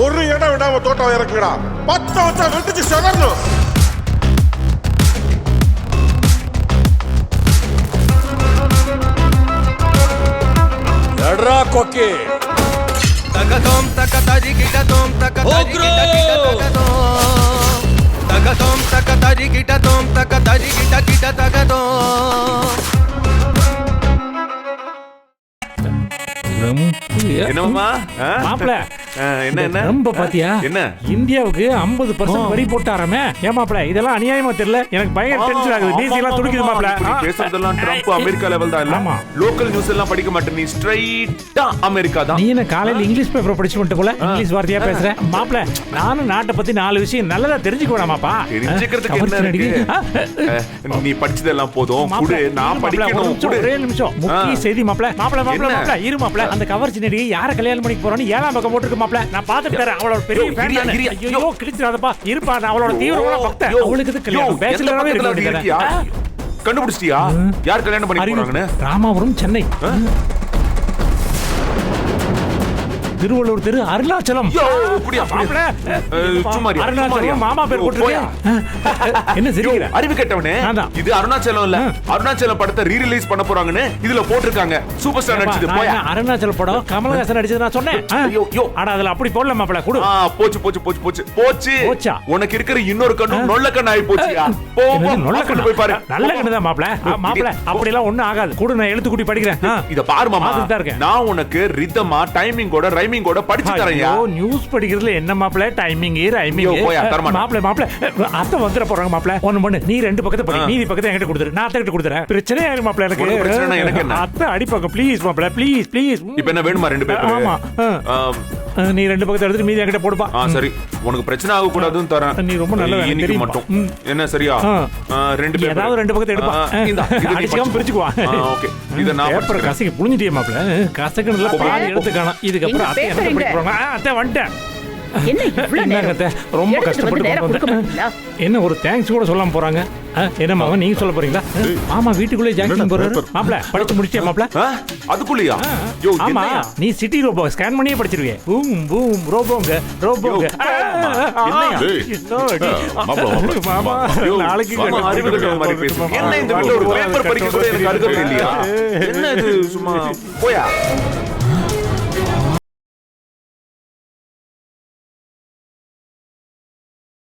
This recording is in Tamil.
ஒரு இடம் விடாம தோட்டம் இறக்குங்கடா. 10 வருஷம் வெட்டிச்சு செதறணும். எட்ரா கொக்கி. தகதோம் தகதரி கிடதோம் தகதரி கிடதோம் தகதோம் தகதரி கிடதோம் தகதரி கிட தகதோம். என்னம்மா மாப்பிள என்ன ரொம்ப பாத்தியா என்ன இந்தியாவுக்கு 50% வரி போட்டாரமே. ஏன் மாப்பிள இதெல்லாம் அநியாயமா தெரியல? எனக்கு பயங்கர டென்ஷன் ஆகுது. மீசி எல்லாம் துடிக்குது மாப்பிள. பேசுறதெல்லாம் ட்ரம்ப் அமெரிக்கா லெவல் தான் இல்ல. ஆமா. லோக்கல் நியூஸ் எல்லாம் படிக்க மாட்டே, நீ ஸ்ட்ரைட்டா அமெரிக்கா தான். நீ என்ன காலையில இங்கிலீஷ் பேப்பர் படிச்சு வந்துட்டு போல இங்கிலீஷ் வார்த்தையா பேசுற? மாப்பிள நானும் நாட்டை பத்தி 4 விஷயம் நல்லதா தெரிஞ்சுக்க வேணாமாப்பா. தெரிஞ்சுக்கிறதுக்கு என்ன இருக்கு? நீ படிச்சதெல்லாம் போதும். குடு, நான் படிக்கணும். ஒரே நிமிஷம் முக்கிய செய்தி மாப்பிள. மாப்பிள இரு மாப்பிள. அந்த கவர்ச்சி நடிகை யார கல்யாணம் பண்ணிக்க போறோன்னு 7ஆம் பக்கம் போட்டுருக்கு மாப்பிள. நான் பாத்துட்டு தரேன். அவளோட பெரிய ஃபேன். ஐயோ கிழிச்சிராதப்பா. இருப்பா, நான் அவளோட தீவிரமான பக்தன். அவளுக்கு இது கல்யாணம் பேச்சுலராவே இருக்க. கண்டுபிடிச்சிட்டியா யார் கல்யாணம் பண்ணி போறாங்கன்னு? ராமாபுரம், சென்னை. திருவள்ளூர் தெரு, அருணாச்சலம். மாமா பேர் என்ன சிரிக்கிற? அறிவு கெட்டவனே, இது அருணாச்சலம் இல்ல. அருணாச்சலம் படத்தை ரீ ரிலீஸ் பண்ண போறாங்கன்னு இதுல போட்டிருக்காங்க. சூப்பர் ஸ்டார் நடிச்சது. போயா, அருணாச்சல படம் கமலஹாசன் நடிச்சது நான் சொன்னேன். ஆனா அதுல அப்படி போடல மாப்ள. குடு. போச்சு போச்சு போச்சு போச்சு போச்சு. உனக்கு இருக்கிற இன்னொரு கண்ணு நொல்ல கண்ணு ஆயி போச்சியா. போ நொல்ல கண்ணு போய் பாரு. நல்ல கண்ணு தான் மாப்ள. மாப்ள அப்படி எல்லாம் ஒண்ணும் ஆகாது. குடு, நான் எழுத்து கூட்டி படிக்கிறேன். இத பாரு மாமா, நான் உனக்கு ரிதமா டைமிங்கோட ரைமிங்கோட படிச்சு தரேன்யா. நியூஸ் படிக்கிறதுல என்ன மாப்ள டைமிங் ரைமிங்? மாப்ள அத்தை வந்துற போறாங்க மாப்ள. ஒண்ணு பண்ணு, நீ 2 பக்கத்தை படி, மீதி பக்கத்தை என்கிட்ட கொடுத்துரு. நான் அத்தை கொடுத்துறேன். பிரச்சனை ஆயிரும் மாப்ள. எனக்கு என்ன அத்தை அடிப்பாங்க. ப்ளீஸ் மாப்ள, ப்ளீஸ் ப்ளீஸ். இப்போ என்ன வேணுமா 2 பேப்பர்? ஆமா, நீ 2 பக்கத்தை எடுத்து மீதி என்கிட்ட போடுப்பா. சரி, உனக்கு பிரச்சனை ஆக கூடாதுன்னு தரேன். நீ ரொம்ப நல்ல இன்னைக்கு மட்டும் என்ன சரியா? 2 பேப்பர் ஏதாவது 2 பக்கத்தை எடுப்பா. இந்த அடிச்சுக்காம பிரிச்சுக்குவா. ஓகே, இத நான் பேப்பர் கசக்கி புளிஞ்சிட்டே மாப்ள. கசக்கு நல்லா பாதி எடுத்து காணோம். இதுக்கு அப்புறம் அத்தை என்ன பண்ணி போறாங்க? அத்தை வந்துட்டேன். ரொம்ப கஷ்டப்பட்டு என்ன ஒரு தேங்க்ஸ் கூட சொல்லாம போறாங்க. என்ன மாமா நீங்க சொல்ல போறீங்களா? மாமா வீட்டுக்குள்ளே ஜாக்கிங் போறாரு. மாப்ள படிச்சு முடிச்சியா மாப்ள? அதுக்குள்ளயா? ஆமா, நீ சிட்டி ரோபோ ஸ்கேன் பண்ணியே படிச்சிருவே. Boom boom ரோபோங்க ரோபோங்க. மாமா நாளைக்கு அறிவுள்ள மாதிரி பேசு. என்ன இந்த வீட்ல ஒரு பேப்பர் படிக்க கூட எனக்கு அருகதை இல்லையா? என்ன இது சும்மா போயா?